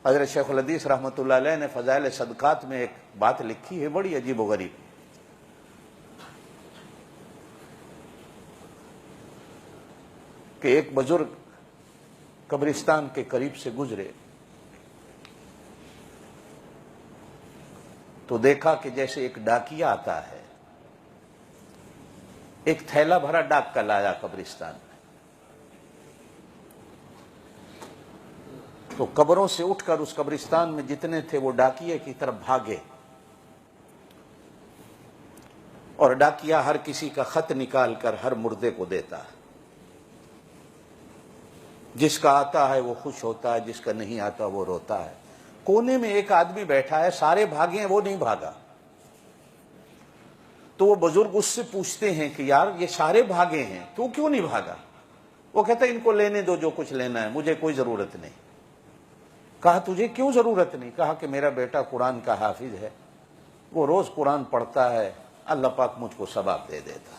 حضرت شیخ الحدیث رحمۃ اللہ علیہ نے فضائل صدقات میں ایک بات لکھی ہے بڑی عجیب و غریب، کہ ایک بزرگ قبرستان کے قریب سے گزرے تو دیکھا کہ جیسے ایک ڈاکیا آتا ہے، ایک تھیلا بھرا ڈاک کا لایا قبرستان میں، تو قبروں سے اٹھ کر اس قبرستان میں جتنے تھے وہ ڈاکیے کی طرف بھاگے، اور ڈاکیا ہر کسی کا خط نکال کر ہر مردے کو دیتا ہے، جس کا آتا ہے وہ خوش ہوتا ہے، جس کا نہیں آتا وہ روتا ہے۔ کونے میں ایک آدمی بیٹھا ہے، سارے بھاگے ہیں، وہ نہیں بھاگا۔ تو وہ بزرگ اس سے پوچھتے ہیں کہ یار یہ سارے بھاگے ہیں، تو کیوں نہیں بھاگا؟ وہ کہتا ہے ان کو لینے دو جو کچھ لینا ہے، مجھے کوئی ضرورت نہیں۔ کہا تجھے کیوں ضرورت نہیں؟ کہا کہ میرا بیٹا قرآن کا حافظ ہے، وہ روز قرآن پڑھتا ہے، اللہ پاک مجھ کو ثواب دے دیتا۔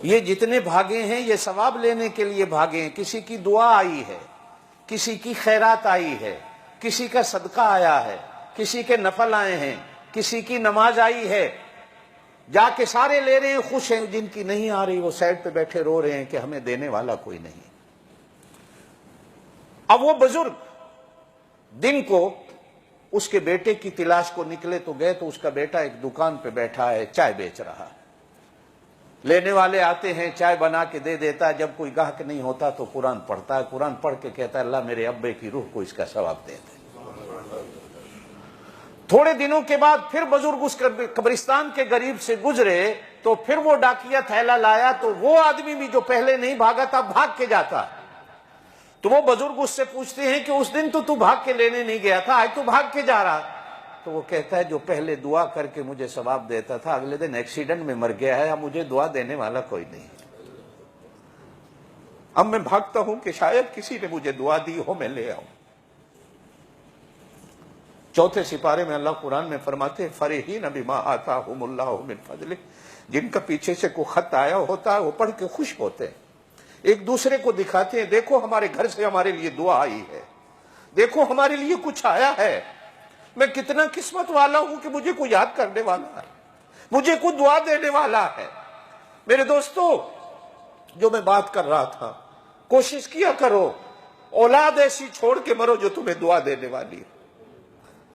یہ جتنے بھاگے ہیں یہ ثواب لینے کے لیے بھاگے ہیں، کسی کی دعا آئی ہے، کسی کی خیرات آئی ہے، کسی کا صدقہ آیا ہے، کسی کے نفل آئے ہیں، کسی کی نماز آئی ہے، جا کے سارے لے رہے ہیں، خوش ہیں۔ جن کی نہیں آ رہی وہ سائڈ پہ بیٹھے رو رہے ہیں کہ ہمیں دینے والا کوئی نہیں۔ اب وہ بزرگ دن کو اس کے بیٹے کی تلاش کو نکلے تو گئے تو اس کا بیٹا ایک دکان پہ بیٹھا ہے، چائے بیچ رہا ہے۔ لینے والے آتے ہیں، چائے بنا کے دے دیتا ہے، جب کوئی گاہک نہیں ہوتا تو قرآن پڑھتا ہے، قرآن پڑھ کے کہتا ہے اللہ میرے ابے کی روح کو اس کا ثواب دے دے۔ تھوڑے دنوں کے بعد پھر بزرگ اس قبرستان کے قریب سے گزرے تو پھر وہ ڈاکیا تھیلا لایا، تو وہ آدمی بھی جو پہلے نہیں بھاگا تھا بھاگ کے جاتا۔ تو وہ بزرگ اس سے پوچھتے ہیں کہ اس دن تو بھاگ کے لینے نہیں گیا تھا، آج تو بھاگ کے جا رہا۔ تو وہ کہتا ہے جو پہلے دعا کر کے مجھے ثواب دیتا تھا اگلے دن ایکسیڈنٹ میں مر گیا ہے، اب مجھے دعا دینے والا کوئی نہیں۔ اب میں بھاگتا ہوں کہ شاید کسی نے مجھے دعا دی ہو، میں لے آؤں۔ چوتھے سپارے میں اللہ قرآن میں فرماتے ہیں فرحین بما آتاہم اللہ من فضلہ، جن کا پیچھے سے کوئی خط آیا ہوتا ہے وہ پڑھ کے خوش ہوتے ہیں، ایک دوسرے کو دکھاتے ہیں دیکھو ہمارے گھر سے ہمارے لیے دعا آئی ہے، دیکھو ہمارے لیے کچھ آیا ہے، میں کتنا قسمت والا ہوں کہ مجھے کوئی یاد کرنے والا ہے، مجھے کوئی دعا دینے والا ہے۔ میرے دوستو جو میں بات کر رہا تھا، کوشش کیا کرو اولاد ایسی چھوڑ کے مرو جو تمہیں دعا دینے والی ہے۔